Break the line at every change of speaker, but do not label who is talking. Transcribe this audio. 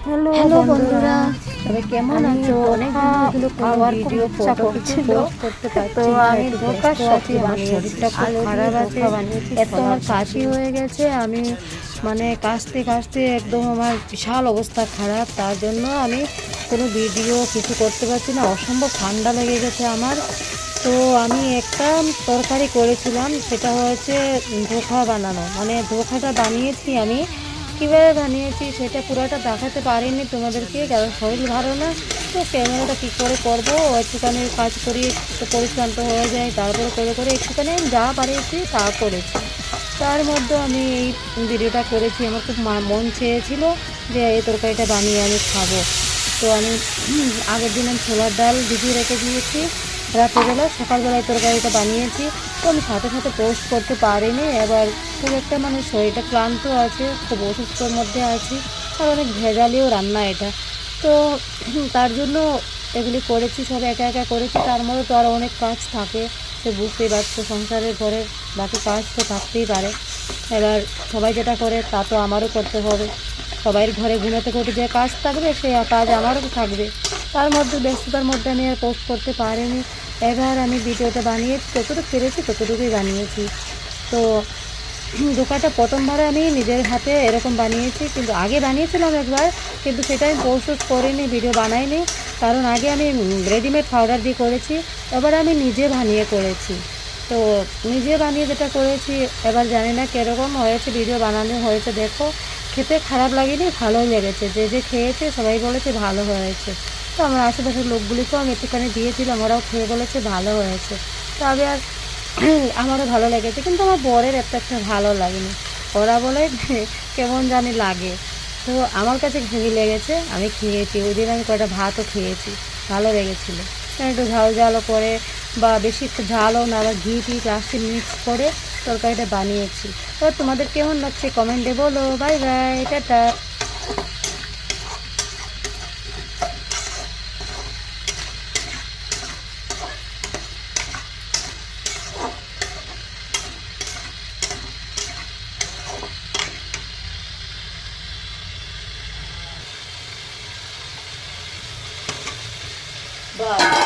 Hello
hello
বন্ধুরা,
বন্ধুরা, সবাই কেমন
আমি
আছো?
ধোঁকা
অনেকদিন হলো কোনো
খাওয়ার খুব
ভিডিও
ইচ্ছা
ফটো কিছু
করছিল।
পোস্ট করতে
তো
পারছি না,
আমি
একটু
ধোঁকার
ব্যস্ত আছি।
সবজি
আমার
বানিয়েছি,
শরীরটা খুব
আলু দিয়ে
খারাপ আছে,
ধোঁকা বানিয়েছি,
এত
ছোলার
আমার
সবজি।
কাশি হয়ে গেছে। আমি মানে কাশতে কাশতে একদম আমার বিশাল অবস্থা খারাপ। তার জন্য আমি কোনো ভিডিও কিছু করতে পারছি না, অসম্ভব ঠান্ডা লেগে গেছে আমার। তো আমি একটা তরকারি করেছিলাম, সেটা হচ্ছে ধোঁকা বানানো, মানে ধোঁকাটা বানিয়েছি আমি। কীভাবে বানিয়েছি সেটা পুরোটা দেখাতে পারিনি তোমাদেরকে, কারণ শরীর ভালো না। তো ক্যামেরাটা কী করে করবো, একটুখানি কাজ করি, একটু পরিশ্রান্ত হয়ে যায়, তারপরে করে করে একটুখানি আমি যা পারিয়েছি তা করেছি। তার মধ্যে আমি এই ভিডিওটা করেছি। আমার খুব মন চেয়েছিল যে এই তরকারিটা বানিয়ে আমি খাবো। তো আমি আগের দিন আমি ছোলার ডাল ভিজিয়ে রেখে দিয়েছি, রাত্রেবেলা সকালবেলায় তরকারিটা বানিয়েছি। তো আমি সাথে সাথে পোস্ট করতে পারিনি। এবার খুব একটা মানে শরীরটা ক্লান্ত আছে, খুব অসুস্থর মধ্যে আছি, আর অনেক ভেজালিও রান্না এটা। তো তার জন্য এগুলি করেছি, সব একা একা করেছি। তার মধ্যে তো আরও অনেক কাজ থাকে, সে বুঝতেই পারছো, সংসারের ঘরের বাকি কাজ তো থাকতেই পারে। এবার সবাই যেটা করে তা তো আমারও করতে হবে। সবাইয়ের ঘরে ঘুমাতে ঘটে যে কাজ থাকবে, সেই কাজ আমারও থাকবে। তার মধ্যে ব্যস্ততার মধ্যে আমি আর পোস্ট করতে পারিনি। এবার আমি ভিডিওটা বানিয়েছি, যতটুকু পেরেছি ততটুকুই বানিয়েছি। তো ধোকাটা প্রথমবার আমি নিজের হাতে এরকম বানিয়েছি, কিন্তু আগে বানিয়েছিলাম একবার, কিন্তু সেটা আমি পোস্ট করিনি, ভিডিও বানাইনি। কারণ আগে আমি রেডিমেড পাউডার দিয়ে করেছি, এবার আমি নিজে বানিয়ে করেছি। তো নিজে বানিয়ে যেটা করেছি, এবার জানি না কীরকম হয়েছে, ভিডিও বানানো হয়েছে দেখো। খেতে খারাপ লাগেনি, ভালোই লেগেছে। যে যে খেয়েছে সবাই বলেছে ভালো হয়েছে। তো আমার আশেপাশের লোকগুলিকেও আমি একটুখানি দিয়েছিলাম, ওরাও খেয়ে বলেছে ভালো হয়েছে। তবে আর আমারও ভালো লেগেছে, কিন্তু আমার বরের একটা ভালো লাগেনি। ওরা বলে কেমন জানি লাগে। তো আমার কাছে হেভি লেগেছে, আমি খেয়েছি। ওই দিন আমি কয়টা ভাতও খেয়েছি, ভালো লেগেছিলো। একটু ঝাল ঝালও করে, বা বেশি একটু ঝালও না, আবার ঘি টি লাস্টে মিক্স করে তরকারিটা বানিয়েছি। এবার তোমাদের কেমন লাগছে কমেন্টে বলো। Bye bye, tata.
বাহ।